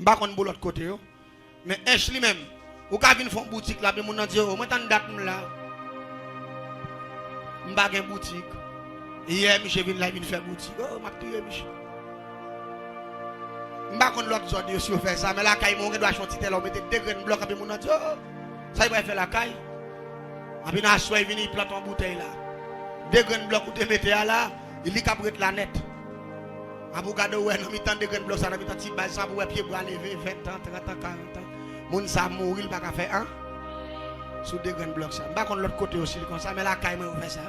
M'pas kon pour l'autre côté yo. Mais Ashley même, ou ka vinn font boutique là, mais mon nan dire, moi tan date là. M'pas gen boutique. Hier Michel vinn là, vinn faire boutique. Oh, m'a tué Michel. M'pas kon l'autre zone yo si on fait ça, mais la caille mon doit chanter tel on mettre deux graines bloc après mon nan dire, oh, ça il va faire la caille. Après na soir il vinn il plante en bouteille là. Deux graines bloc ou te mettez là, il li capret la net. Abou gade ouais nan mi tan de graines bloc ça nan mi tan ti base ça pour pied pour lever 20 ans, 30 ans, 40 ans. Moun sa mourir pas ka faire un sous deux graines bloc ça. M'pas kon l'autre côté aussi comme ça mais la caille moi fait ça.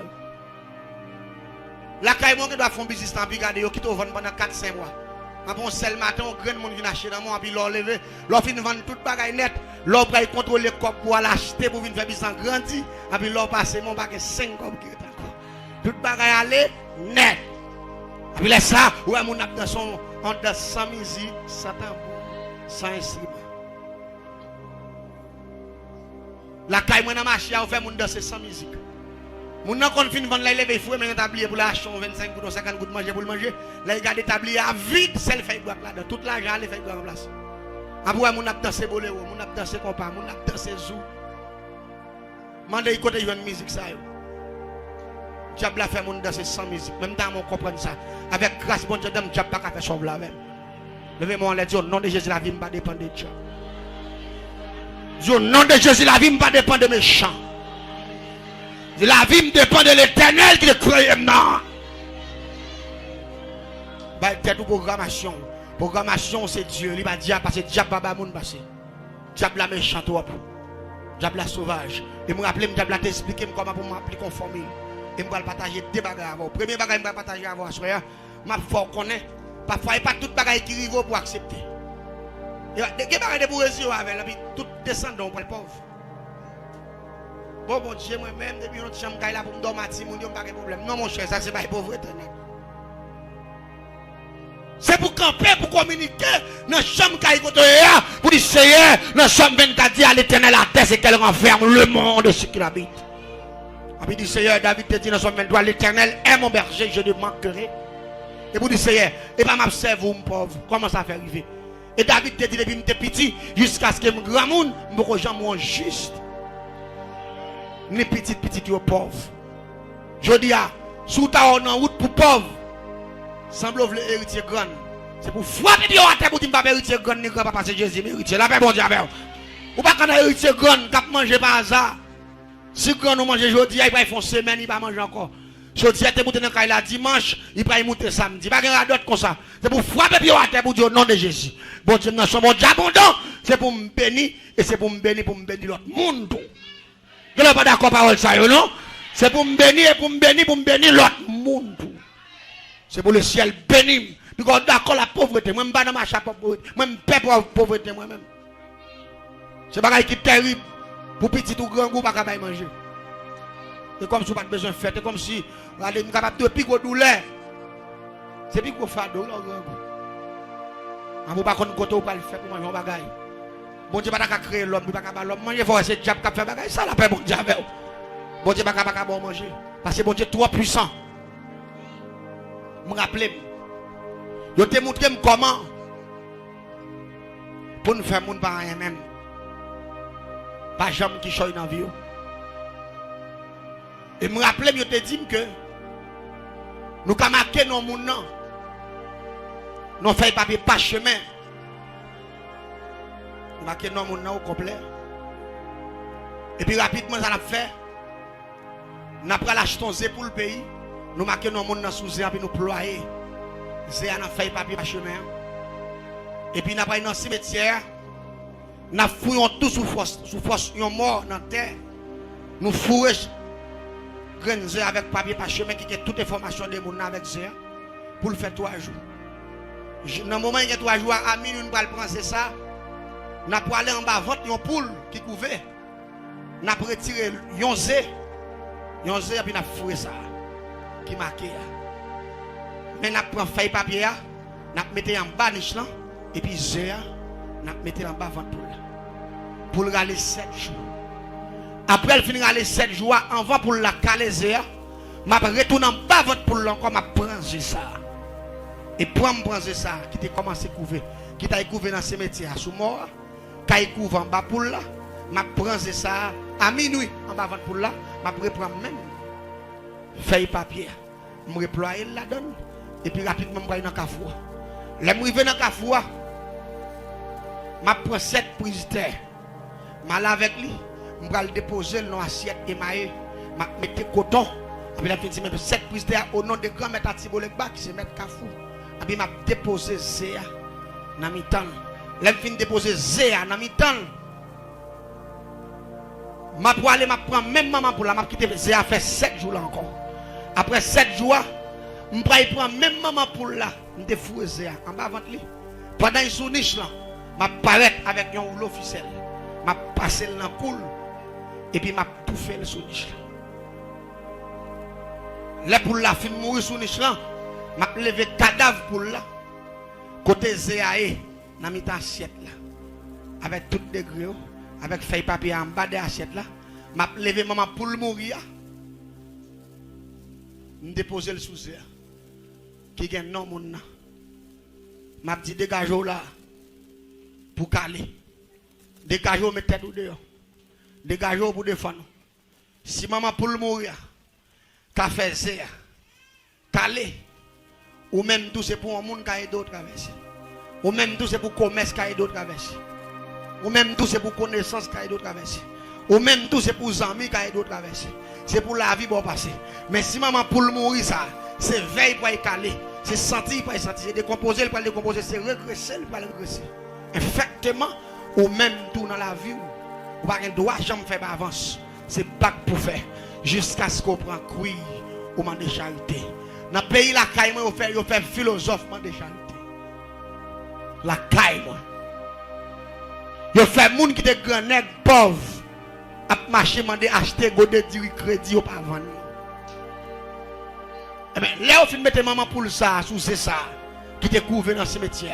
La caille moi qui doit faire business en brigade yo qui te vendre pendant 4-5 mois. Un bon sel matin on grain monde vient acheter dans moi puis l'or lever, l'or fin vendre toute bagaille net, l'or pour contrôler cop pour l'acheter pour venir faire business grandi, et puis l'or passer mon bague 5 cop qui est encore. Toute bagaille aller net. Et puis laisse ça, ouais mon ap dans son en dans sans musique, sans tambour, sans instrument. La caille moi dans marché on fait mon danser sans musique. Mon nan kon fin vendre la lever fou mais tablier pour l'acheter 25 gouttes 50 gouttes manger pour le manger. Là il garde tablier à vide, celle fait bloc là dedans. Tout l'argent aller fait bloc en place. Après mon ap danser boléro, mon ap danser compas, mon ap danser zou. Mandé côté une musique ça yo. Diable a fait mon danser sans musique. Même temps on comprend ça. Avec grâce bon Dieu dame diable pas faire sauve la même. Levez-moi on les dit au nom de Jésus la vie ne pas dépendre de Dieu. Au nom de Jésus la vie ne pas dépendre de méchants. La vie me dépend de l'Éternel qui le croit maintenant. Bah, tête ou programmation. Programmation, c'est Dieu. Il va dire parce que diable pas moun passé. Diable la méchant trop. Diable la sauvage. Et me rappeler, diable la t'expliquer comment pour m'appliquer conformer. Et me va partager deux bagages avant. Premier bagage me va partager avant. M'a faut connaître. Parfois, il n'y a pas toute bagaille qui arrive pour accepter. Il y a des bagages de bourgeoisie avec puis tout descendant pour le pauvre. Bon Dieu, moi-même, depuis notre chambre, là pour me dormir, je n'ai pas de problème. Non, mon cher, ça, c'est pas la pauvreté. C'est pour camper, pour communiquer dans la chambre, pour dire, Seigneur, dans la chambre 24, dit à l'Éternel, la terre, c'est qu'elle renferme le monde, ce qu'il habite. Et puis, dit, Seigneur, David te dit dans son 23, l'Éternel est mon berger, je ne manquerai. Et pour dire, Seigneur, et pas m'observe, mon pauvre, comment ça fait arriver? Et David te dit, depuis que je suis petit, jusqu'à ce que je suis grand monde, je ne suis pas juste. Ni petit qui est pauvre. Je dis à, sous ta en route pour pauvre, semble le héritier grand. C'est pour frapper Dieu à terre pour dire que héritier grand, ni grand papa c'est Jésus, mais héritier. La paix bon Dieu avec vous. Ou pas quand héritier grand, cap manger par hasard. Si grand nous manger aujourd'hui, il va faire une semaine, il va manger encore. Jeudi, il monté dans le la dimanche, il va monter samedi. Il va y d'autres comme ça. C'est pour frapper Dieu à terre pour dire au nom de Jésus. Bon Dieu, nous sommes abondants. C'est pour me bénir et c'est pour me bénir l'autre monde. Je ne suis pas d'accord avec ça, non? C'est pour me bénir et pour me bénir l'autre monde. C'est pour le ciel bénir. Puis quand d'accord la pauvreté, moi je ne suis pas dans ma chape pauvreté. Moi je ne suis pas pauvreté moi-même. C'est pas qui est terrible. Pour petit ou grand goût, pas capable de manger. C'est comme si vous n'avez pas besoin de faire. C'est comme si vous êtes capable de piquer douleur. C'est plus qu'on fait douleur. On ne peut pas qu'on pas le faire pour manger un bagaille. Bon Dieu pas créer l'homme, pas capable l'homme manger, faut essayer de faire bagaille, ça la paix bon Dieu avec. Bon Dieu pas capable manger parce que bon Dieu trop puissant. Me rappeler. Je te montré comment pour nous faire monde par rien même. Pas jamais qui choisit dans vie. Et me rappeler, je te dis que nous avons marqué nos monde non. Nous faisons papier pas chemin. Marqué non mon nom au complet. Et puis rapidement ça l'a fait. Nous avons acheté un zé pour le pays. Nous marquons non mon nom sous zé et puis nous ployer. Zé a fait papier par chemin. Et puis nous avons dans cimetière. Nous fouillons tout sous force un mort dans la terre. Nous fouillons grain zé avec papier par chemin qui est toute information de mon avec zé pour le faire 3 jours. Dans le moment où il y a 3 jours à minuit nous allons prendre ça. Nous avons aller en bas vente une poule qui couvait. Nous avons retiré un zé et puis nous avons foué ça qui marqué. Mais nous avons pris feuille papier, nous avons mis en bas niche et puis zé nous avons mis en bas vente poule. Pour aller 7 jours. Après elle finira les 7 jours avant pour la caler zé, je retourne en bas vente poule encore, je prends ça. Et pour me prendre ça qui était commencé à couvrir. qui t'a couvert dans ce métier sous mort, qui couvre en bas pour là, m'a prendre ça à minuit en bas pour là, m'a reprendre même feuille papier, me reployer la donne et puis rapidement me dans Kafoua. Les me dans Kafoua, m'a prend 7 prises de terre, m'a là avec lui, me le déposer dans assiette émaillée, m'a mettre coton. Puis la fin de semaine, 7 prises de terre au nom de grand maître Tibolek Bak qui se met Kafou. Puis m'a déposé Zéa dans mi temps. La fin de déposer Zéa dans mi temps. M'a pour aller m'a prendre même maman pour la m'a quitter Zéa fait 7 jours là encore. Après 7 jours, m'pa y prendre même maman pour là, m'te foué Zéa en bas ventre li. Pendant une sous niche là, m'a paraître avec un rouleau ficelle. M'a passé dans coule et puis m'a tout fait le sous niche là. Là pour la fin mourir sous niche là, m'a levé cadavre pour là. Côté Zéaé, dans mi assiette là. Avec tout degré, avec feuille papier en bas de l'assiette là, m'a levé maman pour le mourir. Me déposer le sous Zéa. Qui gagne non mon nan. M'a dit dégagez là pour caler. Dégagez mettez tête ou dehors. Dégagez pour défendre. Si maman pour le mourir, qu'a fait Zéa, calé, ou même tout c'est pour un monde qui a d'autres traverser, ou même tout c'est pour commerce qui a d'autres traverser, ou même tout c'est pour connaissance qui a d'autres traverser, ou même tout c'est pour amis qui a d'autres traverser, c'est pour la vie pour passer. Mais si maman pour le mourir ça, c'est veille pour y caler, c'est sentir pour y sentir, c'est décomposer pour décomposer, c'est regresser pour regresser. Effectivement, ou même tout dans la vie, ou pas qu'elle doit jamais faire avance, c'est bac pour faire. Jusqu'à ce qu'on prenne cuir au monde de charité. Dans le pays, la caille, on fait philosophe de charité. La caille, on fait moun qui te grand nèg pauvre. A marché, mande acheter, godet, dire crédit, ou pas vendre. Eh bien, là, on fait mettre maman pour ça, sous c'est ça, qui te couvre dans ce métier.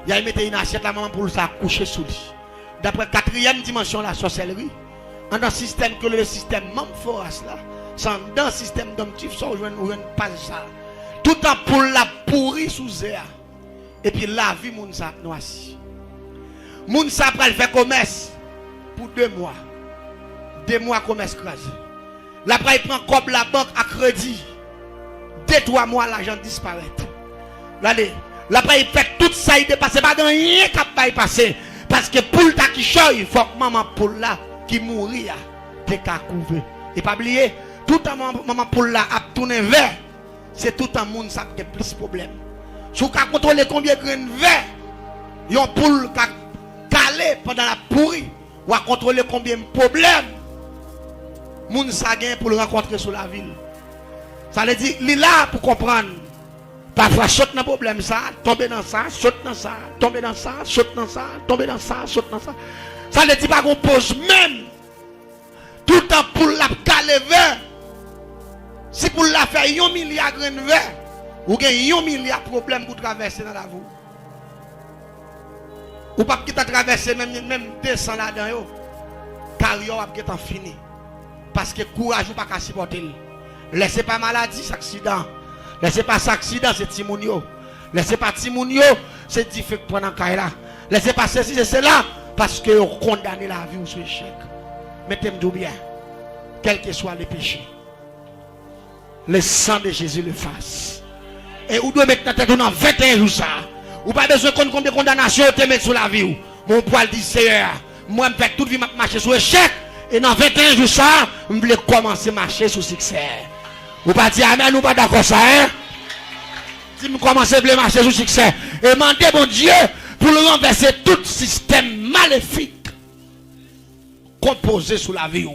Il y a mis une assiette, la maman pour ça, coucher sous lui. D'après 4e dimension, la sorcellerie. Dans le système que le système Mamforas là, sans dans le système d'omtif, ça on pas ça. Tout en pour la pourri sous Zéa. Et puis la vie moun sa noisi. Moun sa pral faire commerce pour 2 mois. 2 mois commerce crasé. La pral prend comme la banque à crédit. 2-3 mois l'argent disparaît. Regardez, la pral fait tout ça il dépasse pas rien qui passer parce que pour ta qui choy, il faut que maman pour là qui mourir te ka couvrir et pas oublier tout un maman pour la a tourner vert c'est tout un monde ça qui a plus problème si vous contrôler combien de grains verts yon poule ka caler pendant la pourri ou à contrôler combien de problèmes monde ça gagne pour le rencontrer sur la ville ça veut dire il là pour comprendre parfois saute dans problème ça tomber dans ça saute dans ça tomber dans ça saute dans ça tomber dans ça saute dans ça. Ça ne dit pas qu'on pose même. Tout le temps pour la caler vert. Si pour la faire 1 milliard de grains de verre, ou gagne 1 milliard de problèmes pour traverser dans la vie. Ou pas quitter traverser même 200 là-dedans. Car yo a quitter fini. Parce que courage ou pas qu'à supporter. Laissez pas maladie, c'est accident. Laissez pas ça accident, c'est Timounio. Laissez pas Timounio, c'est difficile pour prendre là. Laissez pas ceci, c'est cela. Parce que vous condamnez la vie ou ce échec. Mettez-moi bien. Quel que soit le péché. Le sang de Jésus le fasse. Et vous devez mettre tête dans 21 jours ça. Vous pas besoin de combien de condamnations vous mettez sur la vie. Mon poil dit Seigneur. Moi je fais toute vie marcher sur échec. Et dans 21 jours ça, je vais commencer à marcher sur succès. Vous pas dire amen ou pas d'accord ça hein? Si je commence à marcher sur succès. Et demandez mon Dieu pour le renverser tout système maléfique composé sous la vie.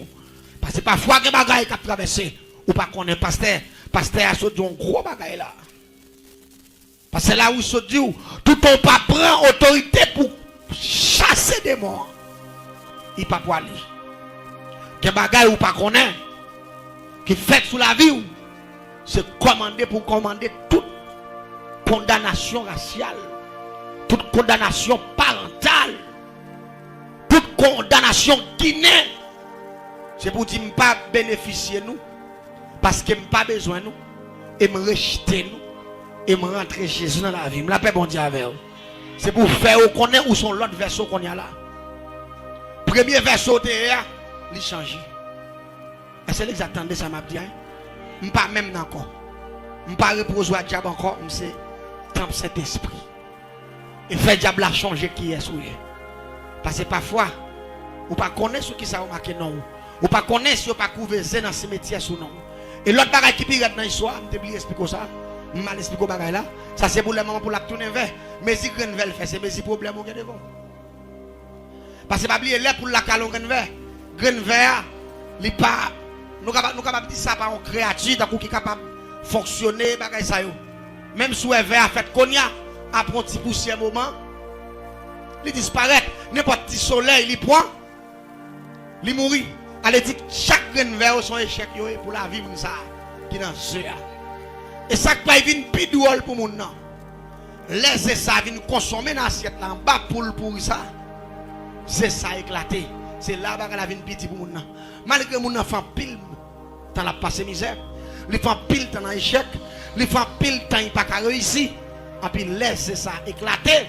Parce que parfois, il y a des bagailles qui traversent. Ou pas qu'on est pasteur. Pasteur a sauté un gros bagaille là. Parce que là où il se dit, tout on pas prend autorité pour chasser des morts. Il pas pour aller. Il y a des bagailles ou pas qu'on est. Qui fait sous la vie. C'est commander pour commander toute condamnation raciale. Toute condamnation parentale, toute condamnation guinéenne, c'est pour dire que je ne pas bénéficier nous, parce que je n'ai pas besoin de nous, et me rejeter nous, et me rentrer Jésus dans la vie. Je l'appelle bon Dieu avec vous. C'est pour faire connaître où sont l'autre verso qu'on y a là. Premier verso derrière, il change. Est-ce que vous attendez ça m'a dit? Je ne pas même encore. Je ne pas reposer à diable encore, c'est trempe cet esprit. Et fait diable a changer qui est souillé. Parce que parfois, ou pas connaître ce qui ça marqué non. Ou pas connaître si ou pas couvrir dans ce métier sous non. Et l'autre bagaille qui pire dans l'histoire, je te expliquer ça. Je mal expliquer bagaille là. Ça c'est pour le moment pour la tourner vers. Mais si grain vert fait, c'est mais si problème au devant. Parce que pas oublier là pour la calon grain vert. Grain vert, il pas nous capable dire ça par une créature qui est capable de fonctionner bagaille ça yo. Même si le vert a fait konya après un petit poussière moment, il disparaît. N'importe petit soleil, il prend, il mourit. Elle dit chaque grain vert son échec pour la vie ça qui dans ce. Et ça qui vient plus double pour mon nom. Laissez ça vient consommer dans l'assiette là en bas pour ça. C'est ça éclaté. C'est là que la vie petit pour mon nom. Malgré mon enfant pile dans la passé misère, il fait pile dans l'échec, il fait pile temps il pas réussi. Et puis laissez ça éclater.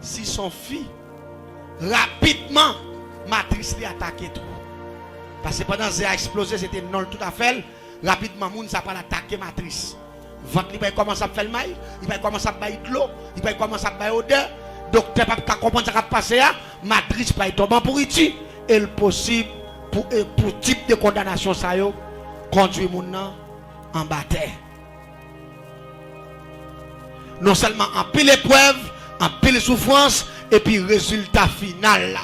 Si son fils rapidement matrice lui attaqué tout. Parce que pendant que ça a explosé, c'était non tout à fait. Rapidement, moun ça pas attaquer matrice. Ventre il va commencer à faire mal, il va commencer à bailler de l'eau, il va commencer à bailler odeur. Docteur pas comprendre ça qui passer là, matrice pas tomber pour ici et le possible pour type de condamnation ça yo conduire moun en bataille. Non seulement en pile épreuve, en pile souffrance et puis résultat final là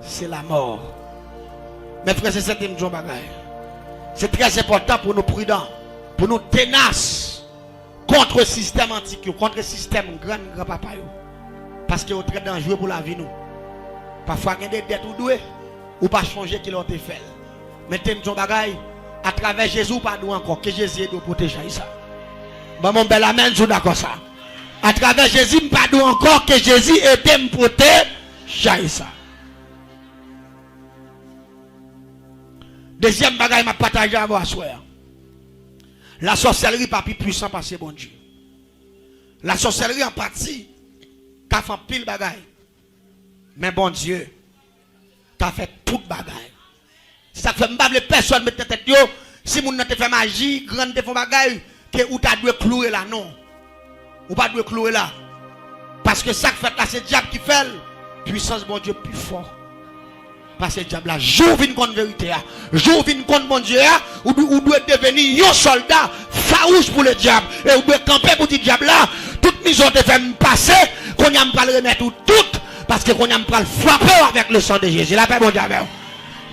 c'est la mort. Mes frères et sœurs, c'est très important pour nous prudents, pour nous tenaces contre le système antique, contre le système grand papa. Parce que c'est très dangereux pour la vie. Nous. Parfois, il y a des dettes ou douées, ou pas changer qui l'ont fait. Mais t'aimes bagaille, à travers Jésus, pas nous encore, que Jésus est de protéger ça. Bon, mon bel amen, je suis d'accord ça. À travers Jésus, pas nous encore, que Jésus est de protéger ça. Deuxième bagaille m'a partagé à vous. La sorcellerie pas plus puissant parce que bon Dieu. La sorcellerie en partie qu'a fait pile bagaille. Mais bon Dieu, t'as fait toute bagaille. Ça fait m'bable personne mettre tête yo si moun te fait magie, grande te fait bagaille que ou t'a dû clouer là non. Ou pas dû clouer là. Parce que ça fait là c'est diable qui fait puissance bon Dieu plus fort. Parce que le diable là, joue vine contre vérité, joue vine contre mon Dieu, ou doit devenir un soldat farouche pour le diable, et ou doit camper pour le diable là, toute mission te fait me passer, qu'on y a pas le remettre tout, parce que qu'on y a pas le frapper avec le sang de Jésus. La paix mon diable.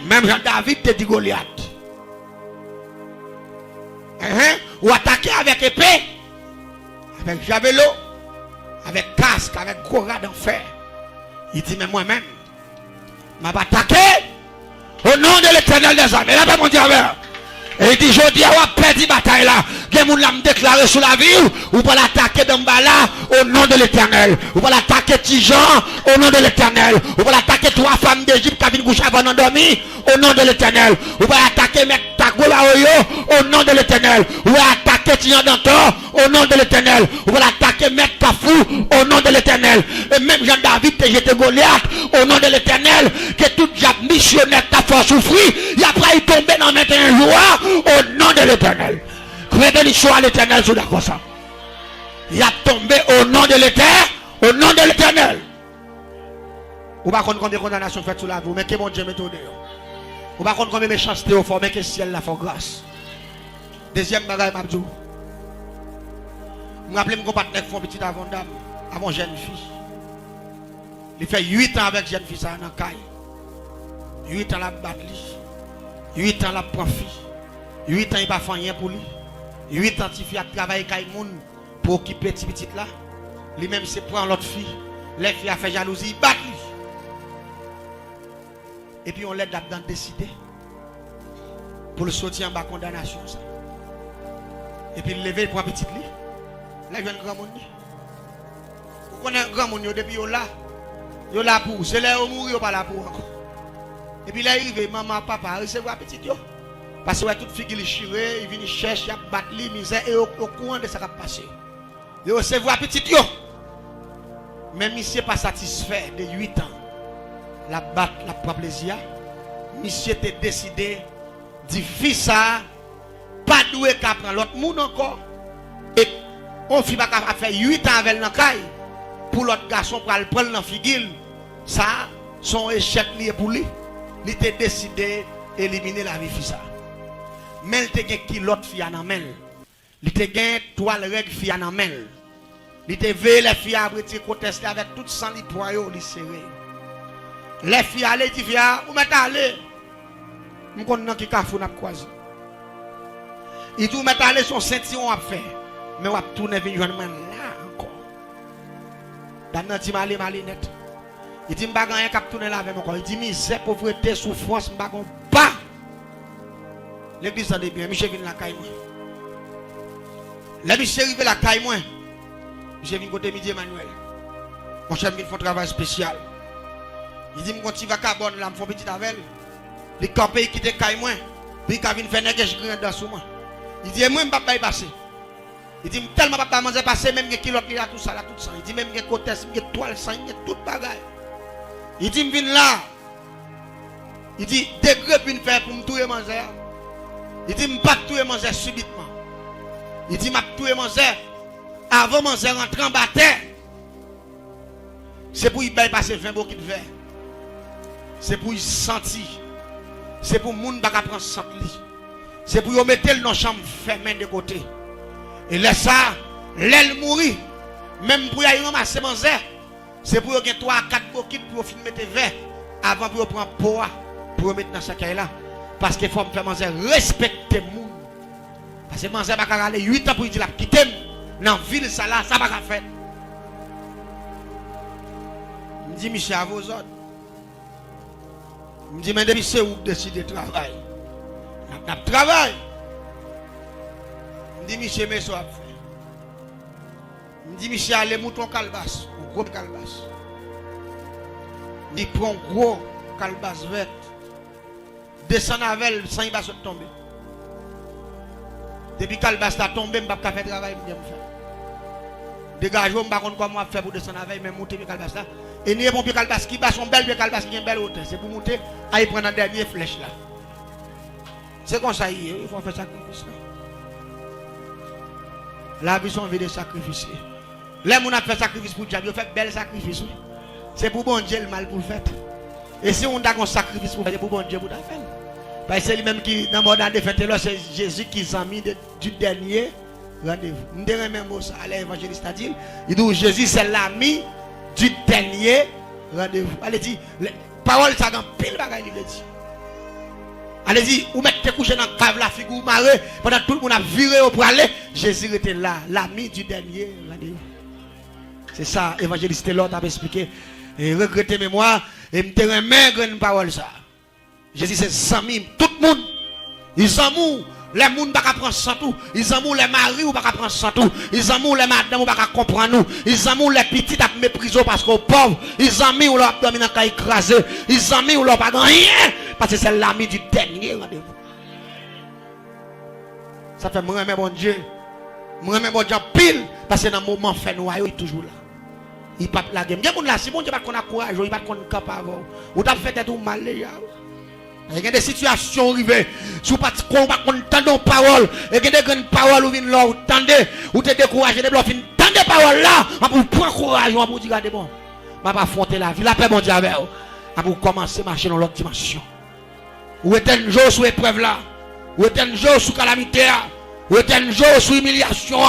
Même Jean-David te dit Goliath. Ou attaquer avec épée, avec javelot, avec casque, avec courage d'enfer. Il dit, mais moi-même, m'a attaqué au nom de l'Éternel des armées. Là, mon diable. Et il dit, je dis, on va perdre la bataille là. Que moun l'a déclaré sur la ville, ou pas l'attaquer dans là au nom de l'Éternel. Ou pas l'attaquer Tijan au nom de l'Éternel. Ou pas l'attaquer trois femmes d'Égypte qui viennent coucher avant d'endormir au nom de l'Éternel. Ou pas l'attaquer mec Tagola Oyo au nom de l'Éternel. Ou pas l'attaquer Tijan Dantor au nom de l'Éternel. Ou pas l'attaquer mec Kafou au nom de l'Éternel. Et même Jean-David te jeté Goliath au nom de l'Éternel. Que tout diable missionnaire t'a fait souffrir. Et après il tombe dans un joie au nom de l'Éternel. Bénédiction à l'Éternel, je d'accord ça. Il a tombé au nom de l'Éternel, au nom de l'Éternel. Ou pas combien de condamnations faites sur la vie, mais que mon Dieu m'étonne. Ou pas combien de méchanceté au fond, mais que le ciel la fait grâce. Deuxième bagaille, Mabdou. Je me rappelle mon partenaire qui fait petit avant dame, à mon jeune fille. Il fait 8 ans avec jeune fille, ça dans la caille. 8 ans la battre. 8 ans la prend fille. 8 ans il n'a pas fait rien pour lui. 8 ans il a travaillé avec moun pour occuper petit petit là. Lui-même c'est prendre l'autre fille. Les filles a fait jalousie, il bat lui. Et puis on l'aide là-dedans décider pour le sortir en bas condamnation. Ça. Et puis il lever pour un petit lit. Là il vient un grand monde. Vous connaissez un grand monde depuis là. Yo là pour, c'est là où mourir pas là pour encore. Et puis là il arrive maman papa recevoir petit yo. Parce que toute fille qui est chirée, il vient chercher, il battre les misères et au courant de ce qui va passer. Il recevoir petit yo. Mais monsieur pas satisfait de 8 ans. La battre, la pas plaisir. Monsieur était décidé de faire ça. Pas doué qu'à prendre l'autre monde encore. Et on fit pas qu'à faire 8 ans avec l'encaille. Pour l'autre garçon pour le prendre dans figure. Ça, son échec lié pour lui. Il était décidé d'éliminer la vie de ça. Mais il était qui l'autre fille en amène. Il était gain toile règle fille en amène. Il était veillé les filles à petit contester avec tout sang li poyo li serré. Les filles allaient dit fia, ou mettez aller. Nous connaissons qui kafou n'a croisé. Il dit mettez aller son ceinturon à faire. Mais on va tourner venir joindre là encore. Dans notre malé malinette. Il dit m'pa gagner cap tourner là avec encore. Il dit misère pauvreté souffrance m'pa gon pas. L'église ça bien, Michel vient la caille moi. La Michel arrive la caille moi. Michel vient côté midi Emmanuel. Mon cher vient faire un travail spécial. Il dit quand tu vas carbone là, me font petit avec. Les campés qui te caille moi. Puis quand vient faire nègre grand dans sous moi. Il dit moi m'pa pas passer. Il dit tellement pas manger passer même que kilo qui a tout ça là tout ça. Il dit même que côté, que toile sang, que tout bagaille. Il dit me vinn là. Il dit degré puis faire pour me touyer manger. Il dit m'pas touyer manger subitement. Il dit m'a touyer manger avant manger rentrer en bataille. C'est pour y passer 20 bouquets de verre. C'est pour y sentir. C'est pour moun pas prendre sang li. C'est pour y mettre dans chambre fermée de côté. Et là ça, l'aile mourir. Même pour y ramasser manger, c'est pour y 3 à 4 bouquets pour finir mettre verre avant pour prendre poids pour mettre dans ce caille là. Parce qu'il faut me faire manger respecter moun. Parce que manger pas aller 8 ans pour dire la quitter dans ville ça là, ça pas faire. Me dit Michel à vos ordres. Me dit mais depuis c'est où décider de travailler. N'a travail. Me dit Michel mais ça fait. Me dit Michel allez mouton calebasse, gros calebasse. Me dit prend gros calebasse verte. Descend avec sans il va se tomber. Depuis calebasse a tombé, me pas faire travail me faire. Dégage on pas comment faire pour descendre avec mais monter calebasse là. Et ni bon calebasse qui bat son belle calebasse qui est belle hauteur, c'est pour monter à y prendre la dernière flèche là. C'est comme ça il faut faire sacrifice là. La vie sont vie de sacrifice. Les gens ont fait sacrifice pour Dieu, ils ont fait bel sacrifice. C'est pour bon Dieu le mal pour le faire. Et si on a un sacrifice pour faire, c'est pour bon Dieu pour le faire. Parce que c'est lui-même qui, dans le mode de fête, c'est Jésus qui s'est mis du dernier rendez-vous. Nous devons même ça à l'évangéliste a dit. Il dit Jésus c'est l'ami du dernier rendez-vous. Allez-y, parole ça dans pile bagaille il dit. Allez-y, ou mettez couché dans la cave la figure marée pendant tout le monde a viré au pour aller. Jésus était là, l'ami du dernier rendez-vous. C'est ça, évangéliste l'autre a expliqué. Et regretter mémoire, et me te remettre une parole ça. Jésus c'est Sami, tout le monde. Ils amourent, les gens ne peuvent pas prendre sans tout. Ils amourent les maris ou pas prendre sans tout. Ils amourent les madames ou pas comprendre nous. Ils amourent les petits à mépriser parce qu'on pauvre. Ils amourent leur abdomen à écraser. Ils amourent leur pas rien. Parce que c'est l'ami du dernier rendez-vous. Ça fait moi bon Dieu. Moi bon Dieu pile. Parce que dans le moment fait noyau, il est toujours là. Il pas la game. Il y a là, si bon Dieu pas qu'on a courage, il pas qu'on est capable. Ou t'as fait tout mal les gars. Il y a des situations arrivées. Si vous ne combat qu'on entend parole, il y a des grandes paroles où vous là, vous tendez, vous êtes découragé, vous entendez des paroles là, vous prenez courage, vous dites regardez bon, je vais affronter la vie, la paix mon Dieu avec vous. Vous commencez à marcher dans l'autre dimension. Vous êtes un jour sous épreuve là, vous êtes un jour sous calamité, vous êtes un jour sous humiliation,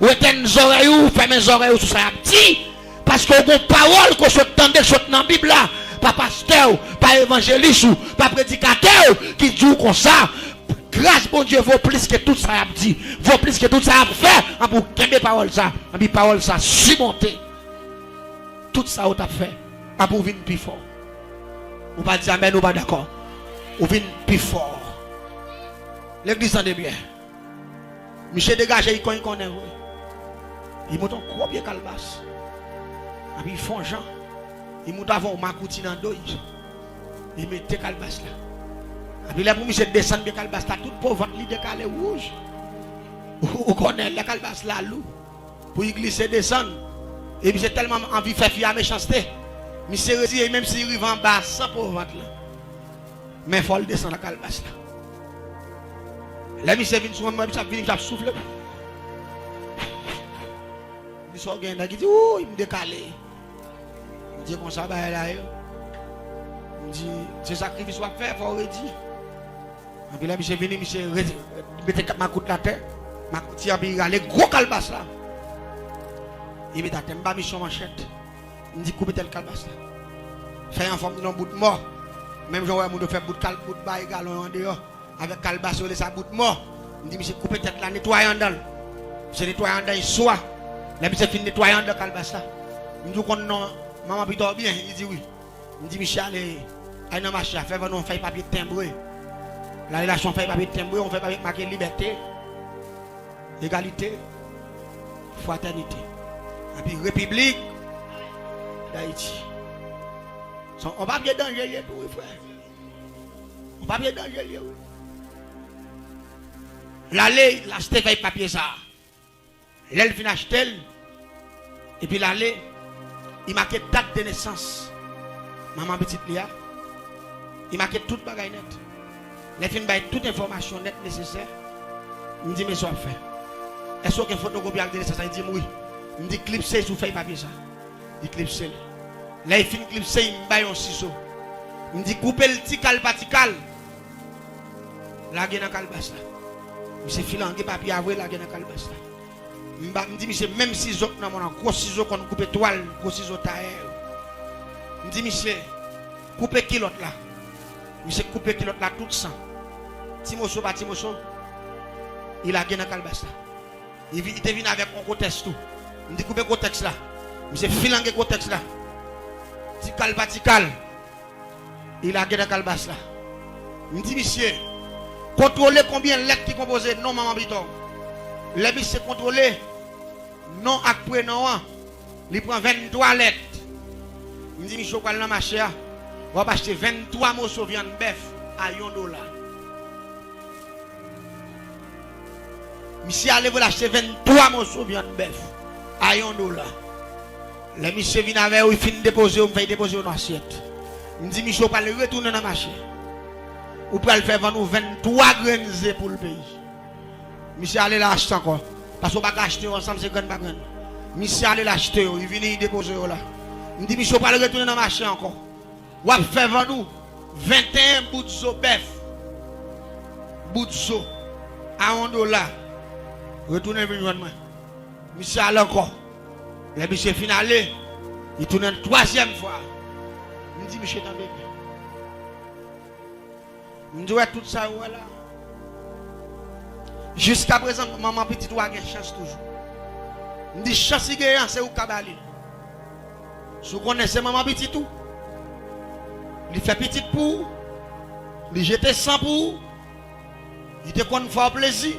vous êtes un oreille, vous fermez les oreilles sous ça petit, parce que vous avez une parole que vous entendez dans la Bible là. Pas pasteur, pas évangéliste ou pas prédicateur qui dit comme ça. Grâce bon Dieu vaut plus que tout ça a dit, vaut plus que tout ça a fait. Pour qu'aimer parole ça, pour parole ça surmonter. Tout ça a fait. Pour venir plus fort. On va dire amen ou pas d'accord. On vient plus fort. L'église en est bien. Michel dégagé, il connaît. Il monte un gros pied calebasse. Ils font Jean. Il m'a avant ma coutine dans dos. Il mettait calebasse là. Et là pour monsieur descendre de calebasse là, tout pauvre li décalé rouge. Vous connaissez la calebasse là loup. Pour y glisser descendre. Et puis c'est tellement envie de faire fier à méchanceté. Monsieur retire même s'il arrive en bas sans pour ventre là. Mais il faut le descendre à la calebasse là. Là, monsieur vient sur moi, il vient souffler. Il sort gain qui dit oh, il me décale. Il dit comme ça bah là. Il dit c'est sacrifice à faire, faut redire. Et puis là, monsieur venu, monsieur mettez ma côte la terre, ma côte tire puis les gros calebasse là. Il met à terre, m'ba mission manchette. Il dit couper tel calebasse là. Faire en forme de bout de mort. Même j'en vois mon faire bout de bail galon en dehors avec calebasse sur sa bout de mort. Il dit monsieur couper tête là, nettoyer en dedans. C'est nettoyer en dedans, il soit. Là monsieur fin nettoyer en dedans calebasse là. Il dit qu'on non maman plutôt bien, il dit oui. Il dit monsieur allez dans marché, faire nous faire papier timbré. La relation fait papier timbré, on fait papier marqué liberté, égalité, fraternité. Et puis République d'Haïti. On va bien danger pour les frères. On va bien danger. L'aller, l'acheter fait papier ça. L'aile vient acheter. Et puis l'aller, il marque date de naissance. Maman petite Lia. Il marque toute bagaille net. Les films baillent toute information nette nécessaire. Il me dit mais ça fait. Est-ce qu'il y a une photocopie de naissance? Il dit oui. Il me dit clipser sous feuille papier ça. Il clipser. Là il finit clipser, il me baille un ciseau. Il me dit couper le petit calpatical. La gueule dans calebasse là. Monsieur filant de papier avoué la gueule dans calebasse là. Il me dit monsieur même ciseau dans mon gros ciseau qu'on coupe toile, gros ciseau taille. Il me dit monsieur couper kilote là. Monsieur couper kilote là tout sang. Timoso pas Timoso. Il a gueule dans calebasse là. Il te vient avec un contexte tout. Il me dit couper contexte là. Monsieur filant de contexte là. Petit calpatical. Il a gueule dans calebasse là. Il me dit monsieur contrôler combien de lettres qui composent non maman biton. Les monsieur contrôler non après non. Il prend 23 lettres. Il me dit monsieur quoi dans marché on va acheter 23 morceaux de viande bœuf à $1. Monsieur allez vous acheter 23 morceaux de viande bœuf à $1. Les monsieur vient avec il finit déposer on fait déposer dans assiette. Il me dit monsieur pas le retourner dans marché. Ou pour le faire vendre 23 graines pour le pays. Monsieur allez l'acheter encore. Parce qu'on va acheter ensemble ces graines par graines. Monsieur allez l'acheter, il vient déposer là. Il me dit monsieur pas le retourner dans le marché encore. Ou va faire vendre 21 bouts de zo bœuf. Bouts de zo à $1. Retournez venir moi. Monsieur allez encore. Le monsieur finalé, il tourne une troisième fois. Il me dit monsieur t'en bébé. Je dis tout ça voilà. Jusqu'à présent, maman petite ou a une chance toujours. Je dis chance gagnant c'est au Kabali. Si vous connaissez maman petite tout, il fait petite pour, il jette sang pour, il te qu'on faire plaisir.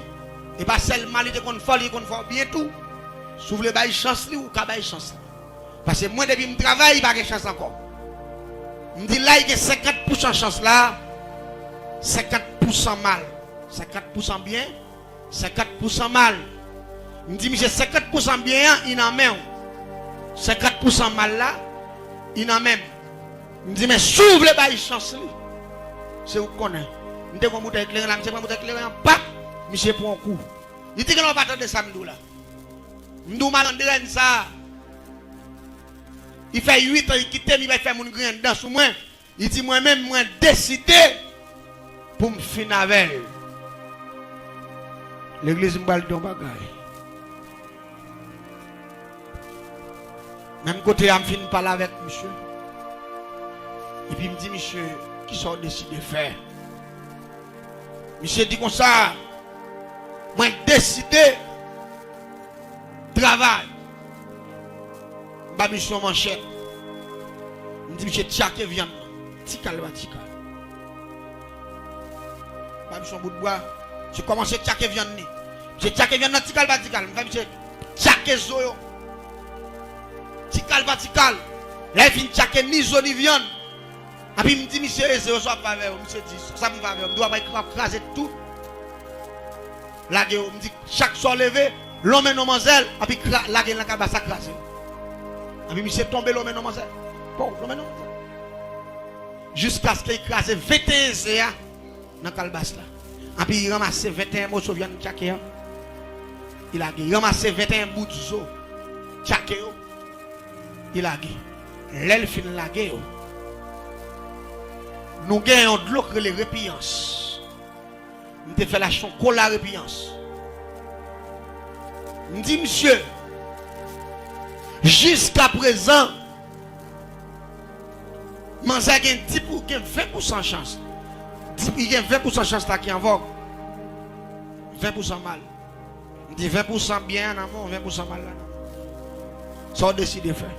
Et pas seulement il te qu'on faire, il qu'on faire bien tout. Si vous voulez bailler chance ou Kabali chance. Parce que moi depuis je travaille, il pas de chance encore. Je dis là il y a 50% chance là. 50% mal, 50% bien, 50% mal. Je me dis, mais 50% bien, il en même. 50% mal là, il en même. Je me dis, mais s'ouvre les bails chance. C'est où qu'on est. Je me dis, je vais éclairer là, je vais éclairer en pas, monsieur pour un coup. Il dit que l'on va attendre samedi là. Je me dis, ça. Il fait 8 ans, il quitte, il va faire mon grain dans sous moi. Il dit, moi-même, moi, décidé. Pour me finir avec l'église m'a dit bagaille. Même côté je finis parler avec monsieur. Et puis il me dit monsieur, qui sont décidé de faire? Monsieur dit comme ça, moi décidé travail. Ma mission manchette. Il me dit monsieur tchake viande, tikal batika. Son bout de bois, je commence à tchaker viande. Je tchaker viande dans tikal batikal. Je tchaker zoyo. Tikal batikal. Là, il tchaker ni zo ni viande. Et puis il me dit, monsieur, c'est au soir faveur. Monsieur dit, ça me va faire. Je dois pas écraser tout. Là, il me dit, chaque soir levé, l'homme et nos mademoiselles, et puis la gueule dans la cabane, ça crase. puis monsieur tombé l'homme non ça. Bon, l'homme non. Jusqu'à ce qu'il écrase 21 CA dans Calbas là. Et puis il ramasse 21 morceaux de viande tchaké. Il a gagné. Il ramasse 21 bouts de zo tchaké. Il a gagné. L'aile fin la guerre. Nous gagnons de l'eau que les répiances. Nous avons fait la chanson pour la répiance. Nous dit monsieur, jusqu'à présent, Manza a 20% chance. Il y a 20% chance là qui est en vogue. 20% mal. On dit 20% bien en amont, 20% mal là. Ça on décide de faire.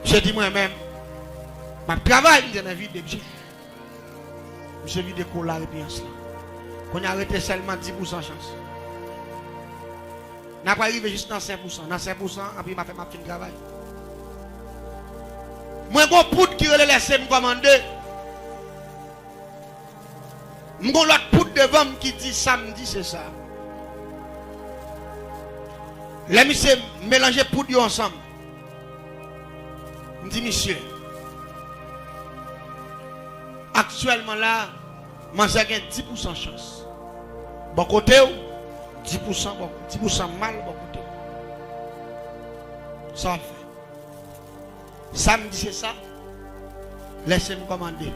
Je dis moi-même, je travaille dans la vie de monsieur. Je vis de coller la réponse là. Qu'on a arrêté seulement 10% chance. N'a pas arrivé juste dans 5%. Dans 5%, après m'a fait ma fin de travail. Moi, j'ai un poudre qui relève laissé me commander. J'ai l'autre poudre devant qui dit samedi, c'est ça. Les messieurs mélanger poudre ensemble. Je dis, monsieur, actuellement là, j'ai 10% chance. Bon côté, 10% bon, 10% mal, bon côté. Ça fait. Samedi, c'est ça. Laissez-moi commander.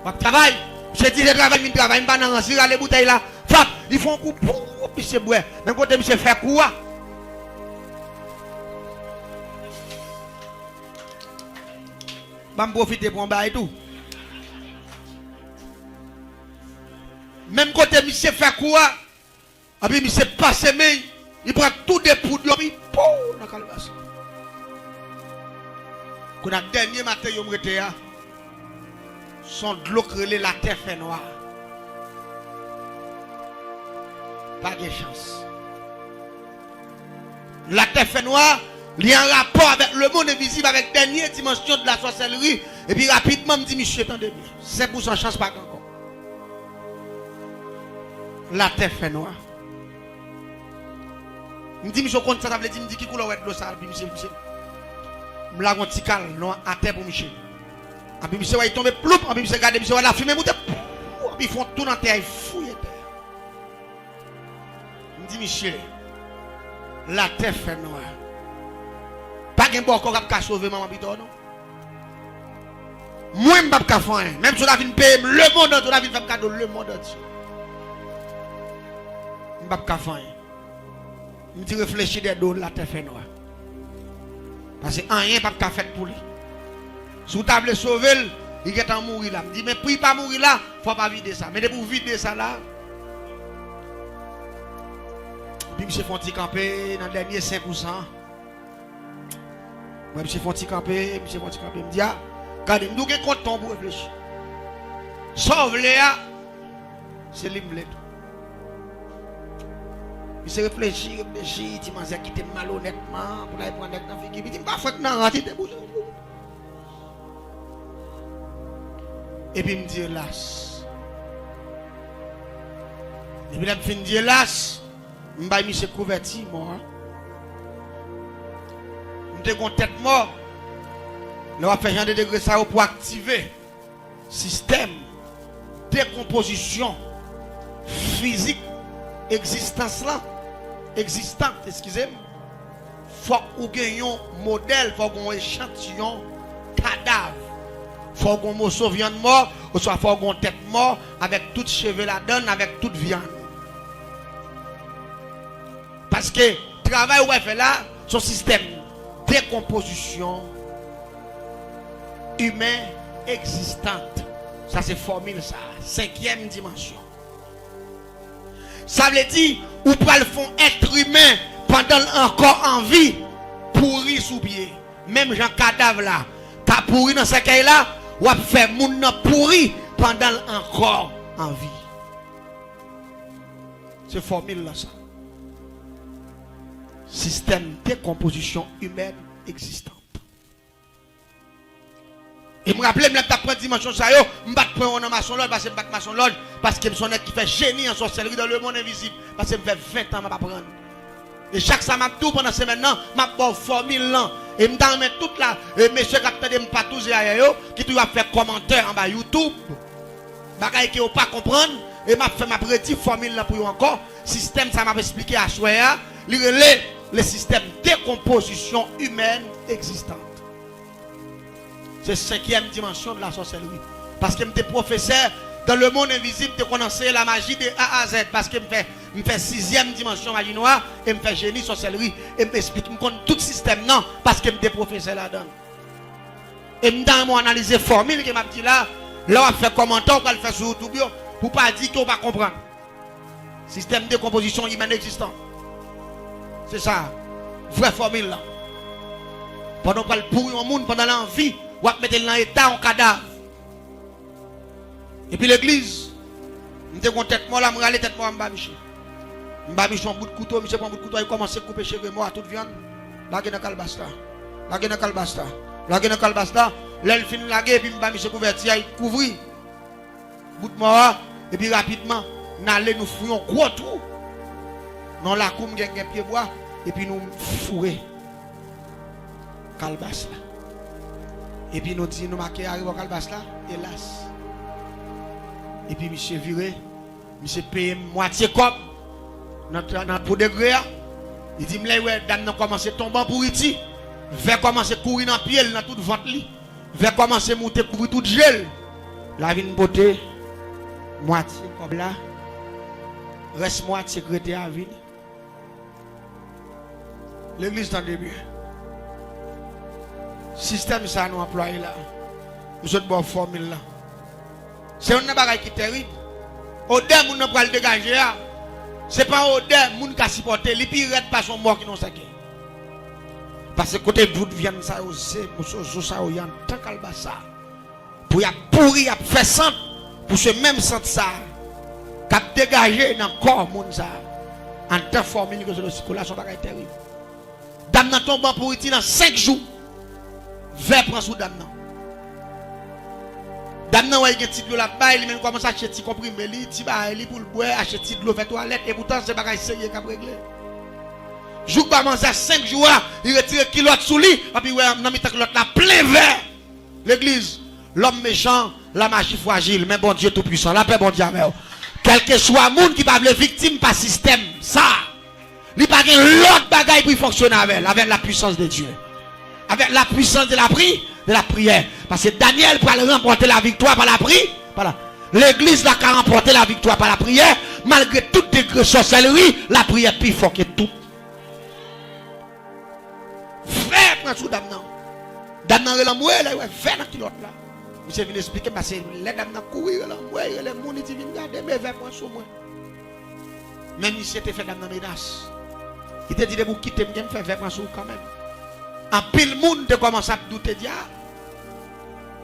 Je travaille. Je dis, je travaille, je travaille, je vais dans les bouteilles là. Ils font un coup, puis c'est boire. Même côté, je fais quoi? Je vais profiter pour un bail et tout. Même côté, monsieur fait quoi? Et puis, monsieur passe, mais il prend tout des poudres, il pou dans la calebasse. Quand le dernier matin, il me dit, son de l'eau crélé, la terre fait noire. Pas de chance. La terre fait noire, il y a un rapport avec le monde invisible, avec la dernière dimension de la sorcellerie. Et puis rapidement, je me dit, monsieur, attendez bien. 5% chance, pas encore. La terre fait noire. Je me dis, monsieur, quand ça veut dire, je me dis, qui couleur est de l'eau, ça, monsieur. Je l'ai un petit calme, non, à terre pour Michel. Et puis monsieur, il tombe ploup, et puis monsieur, regarde, monsieur, la fumée monte, et puis ils font tout dans la terre, ils fouillent la terre. Je me dis, Michel, la terre fait noir. Pas de bon encore qui sauver maman Bito, non? Moi, je ne peux pas faire. Même si on a vu payer le monde entier, on a vu faire cadeau le monde entier. Je ne peux pas faire. Je me dis, réfléchis des dos, la terre fait noir. Parce que rien n'est pas fait pour lui. Si vous avez sauvé, il est en mourir là. Je dis, mais pour ne pas mourir là, il ne faut pas vider ça. Mais pour vider ça là, puis M. Fonti campé dans le dernier 5%. Moi, M. Fonti campé, M. Fonti campé, me dit, ah, regardez, nous avons compte pour réfléchir. Sauve-les, c'est l'imblé. Il se réfléchit, il m'a dit qu'il était malhonnêtement pour aller prendre dans la figure. Il dit, pas fait que non, il était bouché. Et puis il me dit, hélas. Et puis il me dit, hélas. Je me suis converti, moi. Je suis en tête mort. Je vais faire un degré ça pour activer le système de décomposition physique existence là. Existante, excusez-moi. Il faut qu'on ait un modèle, il faut qu'on ait un échantillon cadavre. Il faut qu'on ait un morceau de viande mort, ou soit il faut qu'on ait une tête mort avec toute cheveux la donne, avec toute viande. Parce que le travail où elle fait là, son système de décomposition humain existante. Ça c'est formule ça, 5e dimension. Ça veut dire, ou pas le font être humain pendant encore en vie, pourri sous pied. Même Jean cadavre là, t'as pourri dans ce cas là, ou a fait moun pourri pendant encore en vie. C'est formule là ça. Système de décomposition humaine existante. Et me rappelle, je prends dimension ça, je ne vais pas prendre maçon l'ordre parce que je ne maçon l'ordre parce que je suis un qui fait génie en sorcellerie dans le monde invisible. Parce que je fais 20 ans, je ne vais pas prendre. Et chaque fois que je pendant ce maintenant, je vais formule là. Et m'dam met toute la monsieur capitaine de m'patouze qui tu va faire commentaire en bas YouTube. Bagay qui ou pas comprendre et m'a fait ma petit formule là pour encore système ça m'a expliqué à soya, le système de décomposition humaine existante. C'est cinquième dimension de la sorcellerie. Parce que j'étais professeur dans le monde invisible, je connaissais la magie de A à Z. Parce que je fais sixième dimension magie noire et je fais génie sorcellerie. Et je m'explique, je connais tout système non parce que j'étais professeur là-dedans. Et je analyse la formule que m'a dit là, on fait commentaire, on va le faire sur YouTube pour pas dire qu'on va comprendre. Système de décomposition humaine existant. C'est ça. Vraie formule là. Pendant qu'on pourrir un monde, pendant l'envie, on va mettre dans l'état en cadavre. Et puis l'église, je suis tête moi là, je suis tête moi, je suis un bout de couteau, je prends un bout de couteau, il commence à couper cheveux moi, toute viande. La gueule de calbasta. La gueule de calbasta. La gueule de calbasta. L'elle finit la gueule, et puis je suis couvert, il couvre. Bout de moi, et puis rapidement, nous allons nous fouiller un gros trou. Dans la cour, nous avons un pied bois, et puis nous fourrer. Calbasta. Et puis nous disons, nous marquons arrive au calbasta, hélas. Et puis monsieur viré, monsieur paye moitié comme notre pour degré. Il dit ouais, dame n'a commencé à tomber pour ici. Va commencer à courir dans pied dans toute ventre li. Va commencer à monter couvrir toute gel. La vie beauté moitié comme là. Reste moitié secrétaire à vie. L'église dans le début. Système ça nous employé là. Nous sommes bonne formule là. C'est un bagage qui est terrible. Odeur, moun ne peut le dégager. Ce n'est pas odeur, moun qui a supporté. Les pires pas son mort qui n'ont pas. Parce que côté doute vient ça aussi, pour ça, il y a un tant qu'albassa. Pour y pourrir, y faire sang, pour ce même sang ça, qui a dégagé dans le corps, moun ça. En tant formule que c'est le là, son bagage terrible. Dame n'a tombé pour ici dans 5 jours. Vers prendre sous dame. Dame nan wè gen ti de l'eau là-bas, il même commence à acheter ti comprimé li, ti ba li pour le boire, acheter de l'eau fait toilette et pourtant c'est bagage sérieux qu'a régler. Jour pas manger 5 jours, il retire kilote sous lui, et puis ouais, nan mi tak l'autre là plein verre. L'église, l'homme méchant, la magie fragile, mais bon Dieu tout puissant, la paix bon Dieu avec. Quel que soit monde qui va le victime par système, ça, il pas gen l'autre bagaille pour fonctionner avec la puissance de Dieu. Avec la puissance de la prière. Parce que Daniel pour remporter la victoire par la prière. Voilà. L'église n'a qu'à remporter la victoire par la prière. Malgré toute degré sorcellerie, la prière plus fort que tout. Frère, prends sous dame non. Dame non, elle a moué, là, fait dans kilote là. Monsieur vient expliquer parce que les dames n'ont courir, là, moué, les gens qui viennent garder, mais vers moi sur moi. Même si c'était fait dans la menace. Il te dit de vous quitter, je me faire vers moi sur quand même. En pile monde te commence à douter dia.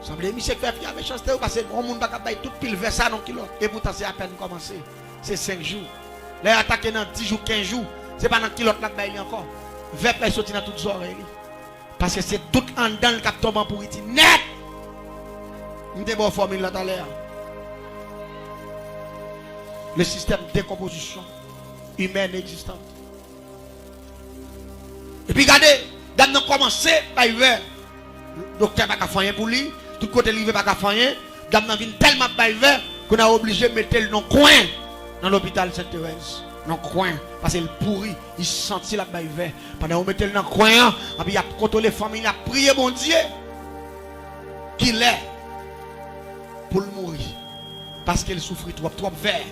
Semble monsieur fait bien méchanceté parce que mon monde pas capable tout pile vers ça non kilo et pourtant c'est à peine commencé. C'est 5 jours. Là attaquer dans 10 jours, 15 jours, c'est pas dans kilo là bail encore. Vers pas sortir dans toutes oreilles. Parce que c'est tout en dedans le cap tombe pour ici net. M'te bon formule là tout à l'heure. Le système de décomposition humaine existante. Et puis regardez dame n'a commencé par hiver. Docteur pas faire rien pour lui, tout côté livré pas faire rien. Dame n'a vinn tellement par hiver qu'on a obligé de mettre le coin dans l'hôpital Sainte-Thérèse. Dans coin parce qu'il pourri, il sentit la par hiver. Pendant on mettait dans coin, et puis il a contrôlé famille, il a prié mon Dieu qu'il est pour le mourir parce qu'il souffrit trop vert.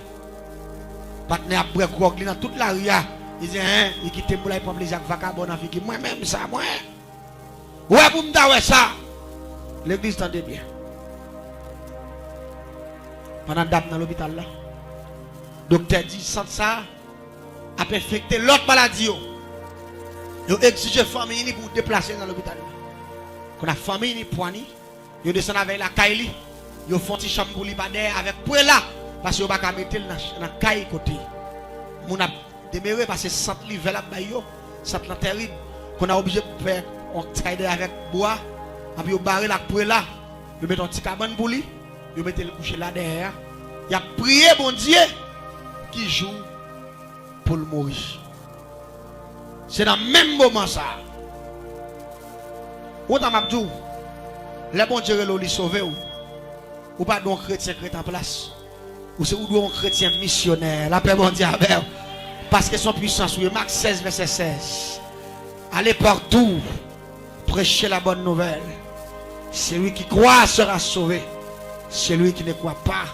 Partenaire après grogli dans toute la rue. Il dit, hein, il quitte pour la prendre plaisir avec vagabond en vie. Moi-même, ça, moi. Ouais, pour me dire ça. L'église tendait bien. Pendant dame dans l'hôpital là. Docteur dit, sans ça, a infecté l'autre maladie. Il exige la famille pour déplacer dans l'hôpital. Quand la famille ni poignée, il descend avec la caille. Il font une chambre pour lui avec pour là. Parce qu'il n'y a pas mettre dans la caille côté. Mon demeuré parce que ça livre là bayo ça là terrible qu'on a obligé de faire on trader avec bois et puis on barrer la pour là on met un petit cabane pour lui on met le coucher là derrière il a prié bon Dieu qui joue pour le mourir c'est dans le même moment ça Autant m'a dit, les bons Dieu les sauver ou pas donc chrétien en place. Ou c'est un chrétien missionnaire. La paix mondiale parce que son puissance, oui, Marc 16, verset 16. Allez partout, prêchez la bonne nouvelle. Celui qui croit sera sauvé. Celui qui ne croit pas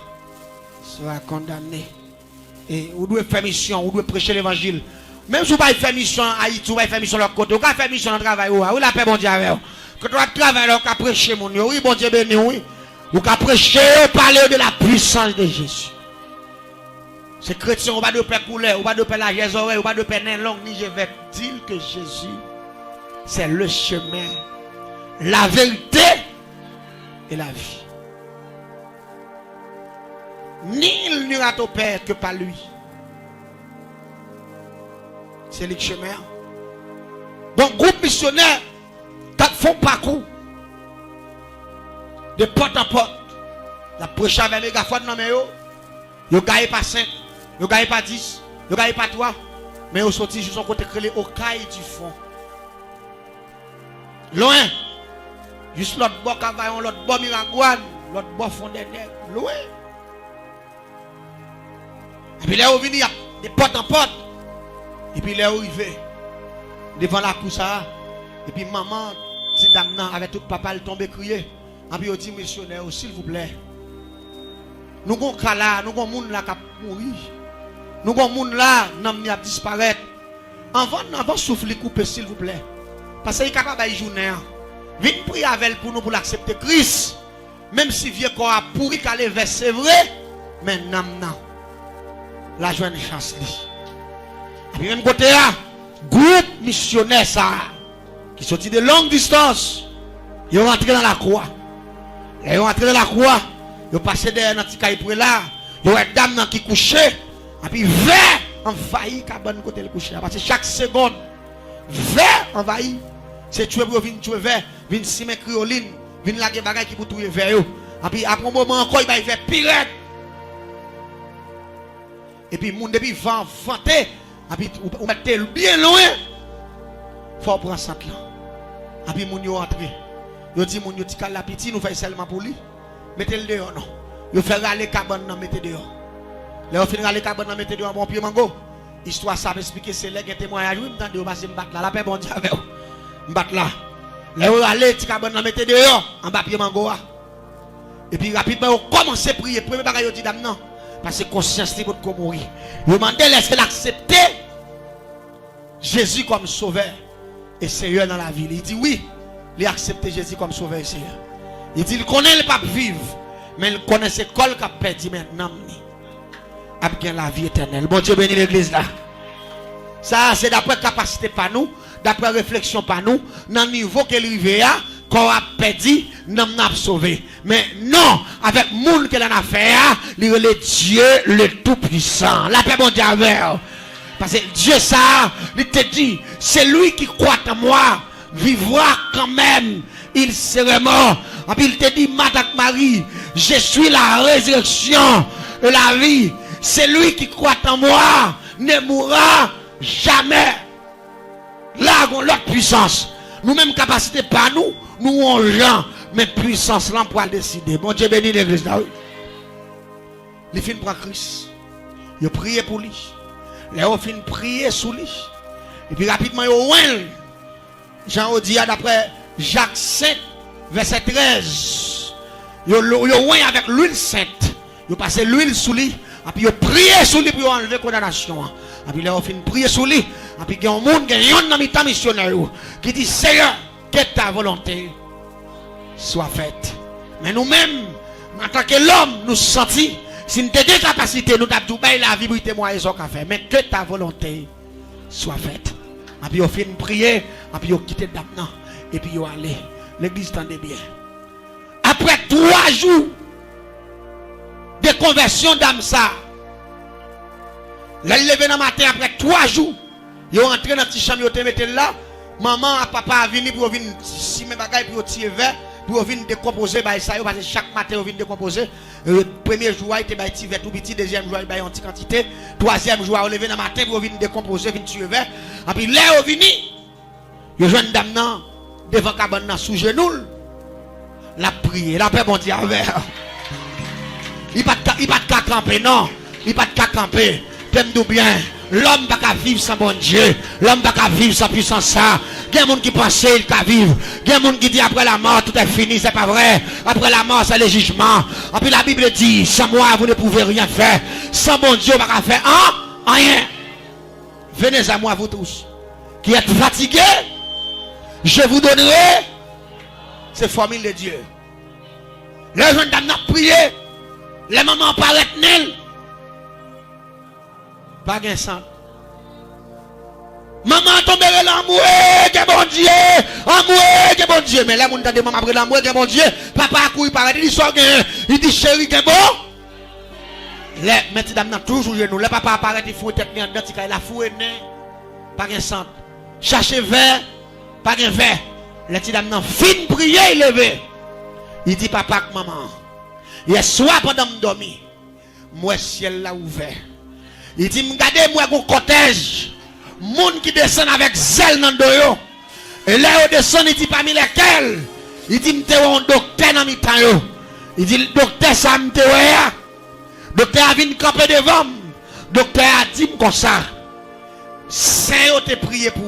sera condamné. Et vous devez faire mission, vous devez prêcher l'évangile. Même si vous ne pouvez pas faire mission à Haïti, vous ne pouvez pas faire mission de l'autre côté, vous pouvez faire mission dans le travail. Oui, la paix mondiale. Quand vous travaillez, vous pouvez prêcher mon Dieu. Oui, bon Dieu béni, oui. Vous pouvez prêcher, parler de la puissance de Jésus. Ces chrétiens, on va de faire couler, on va de faire la oreille, on va de faire langue, ni je vais dire que Jésus, c'est le chemin, la vérité et la vie. Nul n'ira au Père que par lui. C'est le chemin. Donc, groupe missionnaire, quand font parcours, de porte en porte, la prêche avec mégaphone dans mes yeux, vous gagnez pas 5, vous gagnez pas 10, vous gagnez pas 3, mais vous sortez juste son côté créé au caille du fond. Loin, juste l'autre bord Cavaillon, l'autre bord Miragouane, l'autre bord Fond des Nègres, loin. Et puis là, vous venez de porte en porte, et puis là, vous arrivez devant la cour ça, et puis maman, cette dame là, avec tout papa, elle tombe crier. Et puis, on dit, missionnaire, s'il vous plaît. Nous avons des là, nous avons des gens qui ont mouru. Nous avons des gens là, qui ont disparu. Avant souffler couper, s'il vous plaît. Parce qu'il est capable de journée. Venez prier avec pour nous pour l'accepter Christ. Même si vieux corps a pourri qu'à lever, c'est vrai. Mais non. La joie de chance. Et puis, même côté là, groupe missionnaire, ça, qui sorti de longue distance, ils sont rentrés dans la croix. Ils sont entrés dans la croix, ils sont passés derrière notre petit pour là, ils ont une dame qui couchait, et puis vers envahit cabane côté le coucher. Parce que chaque seconde, vers envahit, c'est tuer pour venir tuer vers, venir simer crioline, venir laguer bagaille qui pour tuer vers eux. Et puis après un moment encore, il va faire pire. Et puis monde depuis vent vanté, et puis on mettez bien loin, il faut prendre ça là. Et puis moun yo entré. Yo dit moun yo ti kal la piti nous fait seulement pour lui. Mettez le dehors non. Yo fait râler cabane nan mettez dehors. Là on fin râler cabane nan mettez dehors bon pied mango. Histoire ça expliquer c'est les témoignage oui m'tande yo passer m'battre là la paix bon Dieu avec m'battre là. Là on râler ti cabane nan mettez dehors en bas pied mango. Et puis rapidement on commence à prier premier bagage yo dit dame non parce que conscience c'est votre mourir. Yo mandé laisser l'accepter Jésus comme sauveur et Seigneur dans la vie. Il dit oui. Il a accepté Jésus comme sauveur et Seigneur. Il dit il connaît le pape vivre, mais il connaît ce col qu'a perdu maintenant. Avec la vie éternelle. Bon Dieu bénit l'église là. Ça c'est d'après capacité par nous, d'après réflexion par nous, dans le niveau qu'elle arrive à, qu'on a perdu, nous n'a sauvé. Mais non, avec monde qu'elle en a fait, il est le Dieu le tout-puissant. La paix bon Dieu avec. Parce que Dieu ça, il te dit, c'est lui qui croit en moi. Vivra quand même, il serait mort. Et puis il te dit, Madame Marie, je suis la résurrection et la vie. C'est lui qui croit en moi, ne mourra jamais. Là, on a l'autre puissance. Nous-mêmes, capacité pas nous, nous on gens, mais puissance là pour décider. Bon Dieu bénit l'église là. Les filles prennent Christ. Ils prient pour lui. Les filles prient sous lui. Et puis rapidement, ils Jean Odia d'après Jacques 7, verset 13. Ils ont avec l'huile sainte. Ils ont passé l'huile sous lui. Et puis ils ont prié sous lui pour enlever la condamnation. Et puis ils ont prié sous lui. Et puis il y a un monde qui est dans le missionnaire qui dit Seigneur, que ta volonté soit faite. Mais nous-mêmes, en tant que l'homme, nous sentons, si nous avons des capacités, nous avons tout la vie pour témoigner ce qu'on fait. Mais que ta volonté soit faite. Et puis, ils ont fait une prière, et puis, ils ont quitté Damnan, et puis, ils ont allé. L'église tendait bien. Après 3 jours de conversion d'Amsa, là, ils levé dans le matin, après 3 jours, ils ont entré dans la petite chambre, ils ont mis là. Maman et papa sont venus pour venir si mes bagages pour tirer vers, pour venir décomposer, parce que chaque matin, ils viennent décomposer. Le premier jour, ils étaient petit vers tout petit, deuxième jour, ils étaient en petite quantité, troisième jour, ils levé dans le matin pour venir décomposer, venir tirer vers. Et puis là, ils sont venus, ils ont une dame devant cabane sous genou. La prière, la paix bon Dieu avec. Il pas de camper non, il pas de camper. T'aimes-nous bien. L'homme va pas vivre sans bon Dieu. L'homme va pas vivre sans puissance ça. Il y a des gens qui pensent qu'il va vivre. Il y a des gens qui disent après la mort tout est fini, c'est pas vrai. Après la mort c'est le jugement. Et puis la Bible dit, sans moi vous ne pouvez rien faire. Sans bon Dieu vous ne pouvez faire rien. Venez à moi vous tous qui êtes fatigués. Je vous donnerai ces formules de Dieu. Les gens ont prié. Les mamans paraissent nelles. Pas de sang. Maman tombe dans l'amour, que bon Dieu. Amour, que bon Dieu. Mais là, mon tante maman après l'amour, que bon Dieu. Papa a couru par il dit, il dit chérie, que bon. Les petits dames n'ont toujours genou. Le papa apparaît, il faut tête en dedans, il a foué, pas de sang. Cherchez verre, pas de verre. Les petits dames n'ont fin prier, il levé. Il dit papa, maman. Hier soir pendant que je dormais, moi ciel l'a ouvert. Il dit regardez moi un cortège, monde qui descend avec zèle dans le dos. Et là il descend, il dit parmi lesquels, il dit m'te un docteur dans mi-temps yo. Il dit le docteur ça m'te ouais. Docteur a venu camper devant. Docteur a dit comme ça. Saint te prié pour.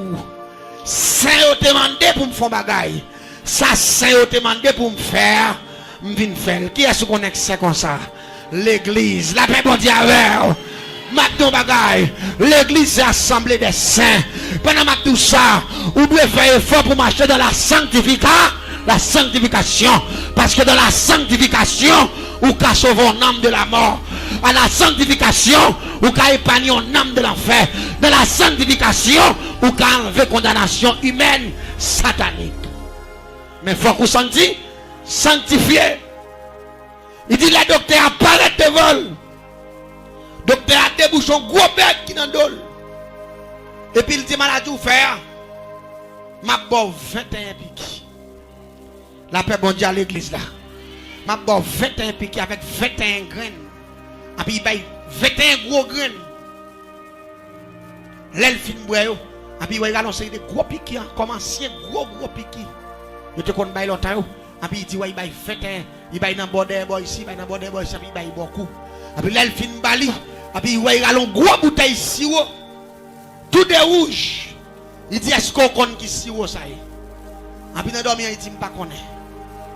Saint te demandé pour me faire bagaille. Ça Saint te demandé pour me faire. M'vin faire. Qui est-ce qu'on est c'est comme ça? L'église, la paix bon Dieu avec. Maintenant bagaille. L'église c'est assemblée des saints. Pendant tout ça, vous devez faire effort pour marcher dans la sanctification. Parce que dans la sanctification, vous pouvez sauver un âme de la mort. À la sanctification, vous pouvez épargner un âme de l'enfer. Dans la sanctification, vous pouvez enlever condamnation humaine satanique. Mais il faut que vous sanctifié. Il dit le docteur apparaît devant. Docteur a débouché un gros bec qui dans le. Et puis il dit maladie ou faire. Ma bon 21 piques. La paix bon Dieu à l'église là. Ma bon 21 piques avec 21 graines. Et puis il baille 21 gros graines. L'elfine boyo. Et puis il va lancer des gros piques comme ancien gros piques. Je te connais baille longtemps. Et puis il dit ouais il baille 21. Il baille dans border boy ici, il baille dans border boy ici, il baille beaucoup. Et puis l'elfine bali. Et puis il a une grosse bouteille sirop. Tout de rouge. Il dit est-ce qu'on connaît qui sirop ça y est. Et puis dans dormir il dit pas connaît.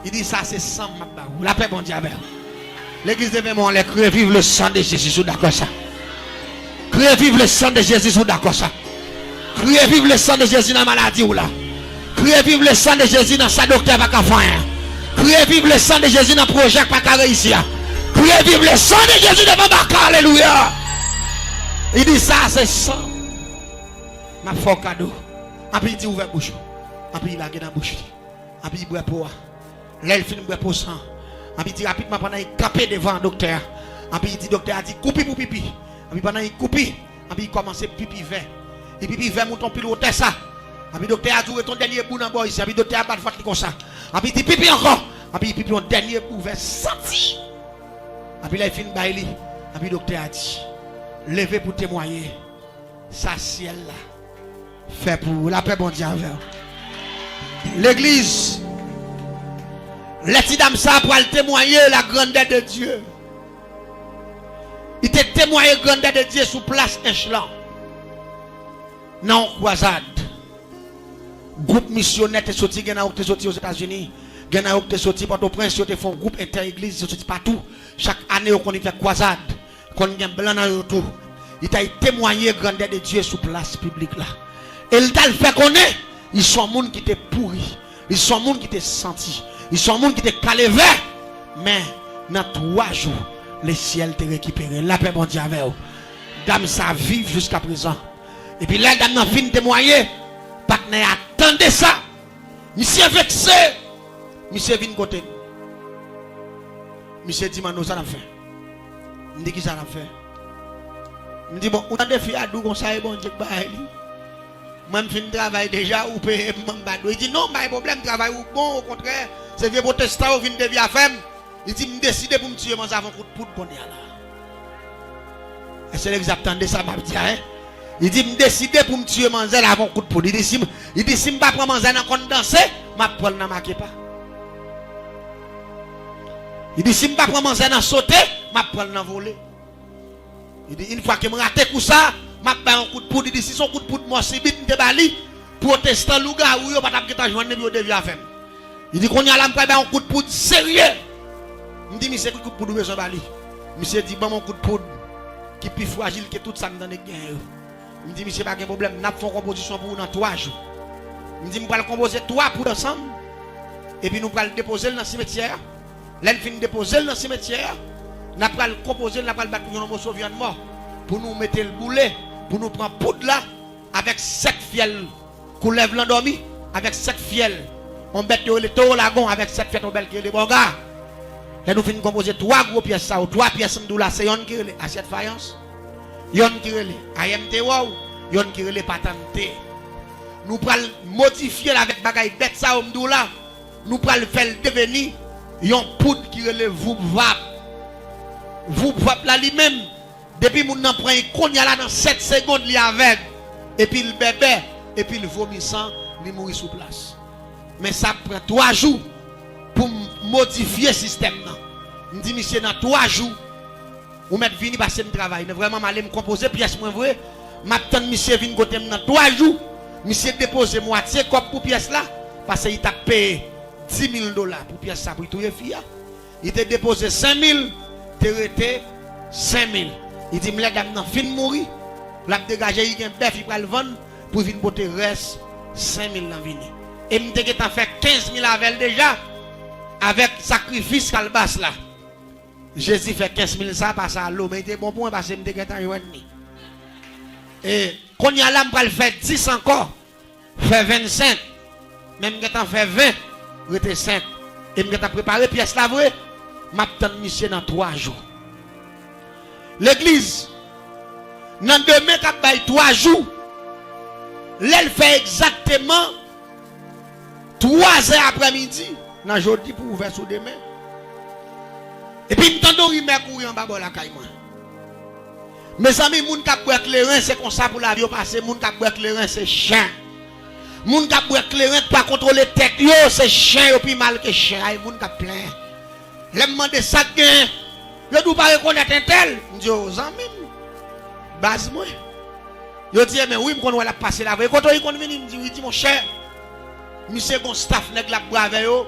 Il dit ça c'est sang ma barou. La paix bon Dieu avec. L'église de Vémont les crier vive le sang de Jésus, sous d'accord ça. Crier vive le sang de Jésus, sous d'accord ça. Crier vive le sang de Jésus dans la maladie ou là. Crier vive le sang de Jésus dans sa docteur pas qu'à faire. Crier vive le sang de Jésus dans le projet pas qu'à réussir. Crier vive le sang de Jésus devant Baka. Alléluia. Il dit ça c'est sang. Ma fort cadeau. Et puis il dit ouvert bouche. Et puis il a dans la bouche. Et puis il boit pour. Là il finit boire pour sang. Et puis il dit rapidement pendant il capé devant le docteur. Et puis il dit docteur a dit couper pour pipi. Et puis pendant il coupe. Et puis il commence pipi vert. Et pipi vert monte en pilote ça. Et puis docteur a dit ton dernier bout dans bois ici. Et puis docteur a pas de faute comme ça. Et puis il dit pipi encore. Et puis pipi en dernier bout vert senti. Et puis là il finit bailler. Et puis docteur a dit levez pour témoigner. Ça ciel là. Fait pour la paix bon Dieu avec. L'église. Les petits dames ça pour témoigner la grandeur de Dieu. Il te témoigné la grandeur de Dieu sous place échelon. Non, croisade. Groupe missionnaire est sorti, aux États-Unis. Il y a des sorti Port-au-Prince, ils font groupe inter-église, ils sorti partout. Chaque année, on fait croisade. Quand il y a un blanc dans le tout. Il t'a témoigné la grandeur de Dieu sous place publique là. Et il t'a fait connaître. Ils sont gens qui étaient pourris. Ils sont gens qui étaient sentis. Ils sont gens qui étaient calés vert. Mais dans 3 jours, le ciel t'a récupéré. La paix bon Dieu avec eux. Dame ça vive jusqu'à présent. Et puis là, dame n'a fini de témoigner. Partenaire attendez ça. Monsieur vexé. Monsieur vient côté. Monsieur dit nous ça l'a fait. Me dit qui ça l'a fait. Me dit bon, on a des filles à dou comme ça et bon Dieu bah moi je finis travail déjà ou payer m'embadou. Il dit non, pas de problème travail ou bon au contraire, c'est vieux protestant ou vinn de vie à faire. Il dit me décider pour me tuer moi avant coup de poudre qu'on est là. Et c'est l'exactement ça m'a dit hein. Il dit me décider pour me tuer Manzel avant coup de poudre. Il dit si me pas prendre Manzel en compte danser, m'a prendre dans marqué pas. Il dit si m'pas prendre manger dans sauter, m'a prendre dans voler. Il dit une fois que me raté pour ça, m'a pas un coup de poudre, il dit si son coup de poudre moi c'est bit de bali, protestant louga ou yo pas t'a joindre bio de via faire. Il dit qu'on y a là m'pas un coup de poudre sérieux. Me dit monsieur coup de poudre besoin bali. Monsieur dit bon mon coup de poudre qui plus fragile que tout ça dans les gains. Me dit monsieur pas de problème, n'a fait composition pour dans 3 jours. Me dit me va le composer 3 pour ensemble et puis nous va le déposer dans le cimetière. L'elle fin déposer dans le cimetière, n'a pas le composer, n'a pas le battre un morceau viande mort pour nous mettre le boulet, pour nous prendre poudre là avec 7 fiels qu'on lève l'endormi avec 7 fiels. On bête le taux lagon avec 7 fiels on belle que les bons gars. Et nous fin composer 3 gros pièces ça ou 3 pièces là, c'est yon qui relè assiette faïence. Yon qui relè AMT wow, yon qui relè patente. Nous pral modifier avec bagaille bête ça ou là. Nous pral faire devenir yon poudre qui relève vous vap. Vous vap là lui-même. Depuis moun nan prend kon y a là dans 7 secondes li avec. Et puis le bébé, et puis le vomissant, il mourit sous place. Mais ça prend 3 jours pour modifier le système. Je dis monsieur dans 3 jours, ou mettre vini passer le travail. Vraiment mal me composer pièce moins vrai. M'attend monsieur vini côté dans 3 jours. Monsieur dépose moitié comme pour pièce là parce qu'il t'a payé $10,000 pour pièce ça pour tout fille. Il t'a déposé 5,000, t'es resté 5,000. Il dit m'la dame nan fin mourir, l'a dégager il un bœuf il va le vendre pour venir porter reste 5,000 dans vini. Et m'te que t'as fait 15,000 avec déjà avec sacrifice qu'al basse là. Jésus fait 15,000 ça passe à l'eau mais il était bon point parce que m'te que t'as ni. Et quand y a là m'pa le faire 10 encore, fait 25. Même que t'en fait 20, rete 5. Et m'te t'as préparé pièce là vrai, m'attend monsieur dans 3 jours. L'église, dans demain, quand il y a 3 jours, elle fait exactement 3 heures après-midi, dans jeudi pour ouvrir sur demain. Et puis, nous avons courir en bas de la caille. Mes amis, les gens qui ont éclairé, c'est comme ça pour la vie passer. Les gens qui ont éclairé, c'est chien. Les gens qui ont éclairé, pas contrôler la tête, c'est chien, et puis mal que chien. Les gens qui ont plein. Les gens de ça, je ne dois pas reconnaître un tel. Je dis aux amis, base moi. Je dis, mais oui, je vais passer la vraie. Quand il vient, il me dit, oui, mon cher, monsieur, mon staff, nèg la boit avec eux.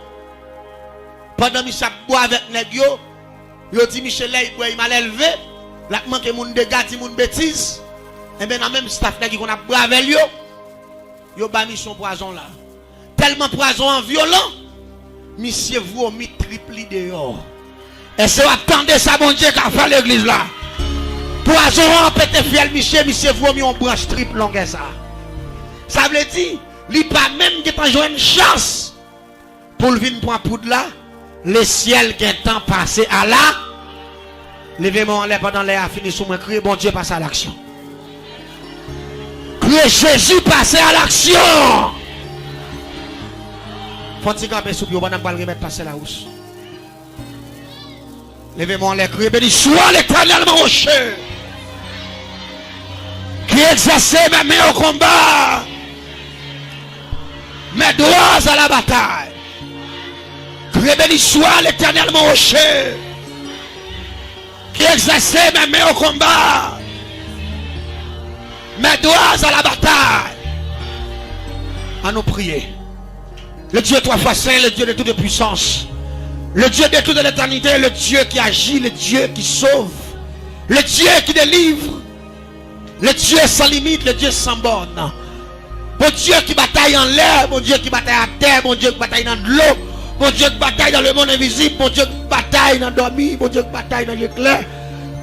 Pendant que monsieur boit avec nèg yo, je dis, Michel, il m'a élevé. La manque mon dégâts, mon bêtise. Et bien, dans même staff, nèg qu'on a boit avec eux, yo ba mission poison là. Tellement poison violent, monsieur vomi triple dehors. Et c'est attendez ça, bon Dieu, qu'a fait l'église là. Poison en pété fiel, monsieur vomi en branche triple longue ça. Ça veut dire, il pas même qui t'a joué une chance pour le venir pour poudre là. Le ciel qui est temps passé à là. Levez-moi en l'air pendant l'air a fini sous moi. Criez, bon Dieu, passe à l'action. Criez, Jésus, passe à l'action. Faut-il camper sous pied, on va remettre passer la housse. Levez-moi en l'air, criez, béni soit l'Éternel mon rocher. Qui exerce mes mains au combat. Mes doigts à la bataille. Criez, béni soit l'Éternel mon rocher. Qui exerce mes mains au combat. Mes doigts à la bataille. À nous prier. Le Dieu 3 fois saint, le Dieu de toute puissance. Le Dieu de toute l'éternité, le Dieu qui agit, le Dieu qui sauve. Le Dieu qui délivre. Le Dieu sans limite, le Dieu sans borne. Bon Dieu qui bataille en l'air, bon Dieu qui bataille à terre, bon Dieu qui bataille dans l'eau. Bon Dieu qui bataille dans le monde invisible, bon Dieu qui bataille dans le dormi, bon Dieu qui bataille dans l'éclair.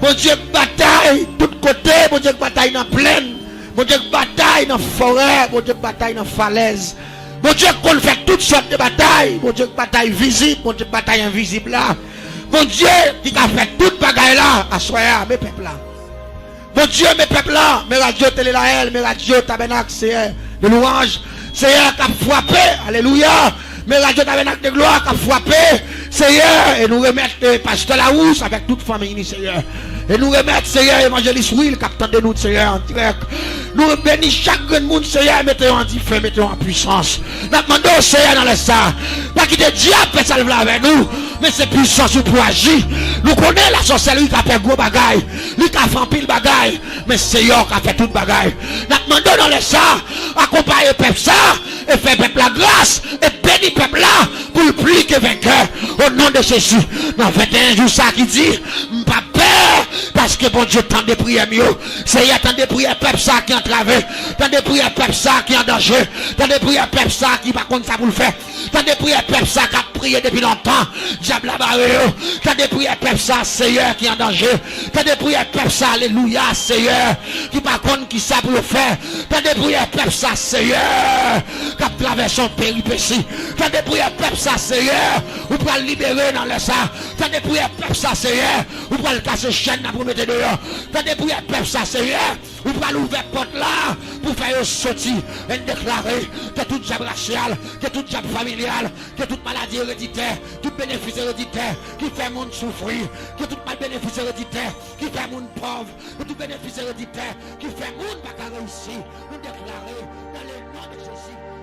Bon Dieu qui bataille de tous côtés, bon Dieu qui bataille dans la plaine. Bon Dieu qui bataille dans la forêt, bon Dieu qui bataille dans la falaise. Bon Dieu qu'on fait toutes sortes de batailles. Bon Dieu qui bataille visible, bon Dieu qui bataille invisible là. Bon Dieu qui a fait toute bagaille là, à soya, mes peuples là. Bon Dieu, mes peuples là, mes radios télé la L, mes radios tabernacle, c'est de louange, c'est qui a frappé, alléluia. Mes radios tabernacle de gloire qui a frappé, Seigneur, et nous remettre pasteur Larousse avec toute famille, Seigneur. Et nous remettre, Seigneur, évangéliste Will, capitaine de nous, Seigneur, en direct. Nous bénissons chaque grand monde, Seigneur, mettez en feu, mettez en puissance. Nous demandons au Seigneur dans le sang. Pas qu'il te diable fait ça avec nous, mais c'est puissance pour agir. Nous connaissons la sorcellerie qui a fait gros bagaille, lui qui a fait pile bagaille, mais Seigneur qui a fait toute bagaille. Nous demandons dans le sang, accompagner le peuple ça, et faire peuple la grâce, et bénir le peuple là, pour le plus que vainqueur. Au nom de Jésus, dans 21 jours, ça qui dit, pas peur, parce que bon Dieu tend des prières mieux. Seigneur, tend des prières peuple ça qui est entravé, tend des prières peuple ça qui est en danger, tend des prières peuple ça qui par contre ça vous le fait, tend des prières peuple ça qui a prié depuis longtemps, diable la barre, tend des prières peuple ça, Seigneur qui est en danger, tend des prières peuple ça, alléluia, Seigneur, qui par contre qui ça pour le faire, tend des prières peuple ça, Seigneur, qui a traversé son péripétie, tend des prières peuple ça, Seigneur, vous pouvez le libérer dans le sang, tend des prières peuple ça, Seigneur, vous pouvez le casser chaîne pour mettre dehors, tend des prières peuple ça, Seigneur, vous pouvez l'ouvrir porte là, pour faire sortir et déclarer que tout job racial, que tout job familial, que toute maladie héréditaire, tout bénéfice héréditaire qui fait monde souffrir, que tout mal bénéfice héréditaire qui fait monde pauvre, que tout bénéfice héréditaire qui fait monde pas réussir, nous déclarer dans le nom de Jésus.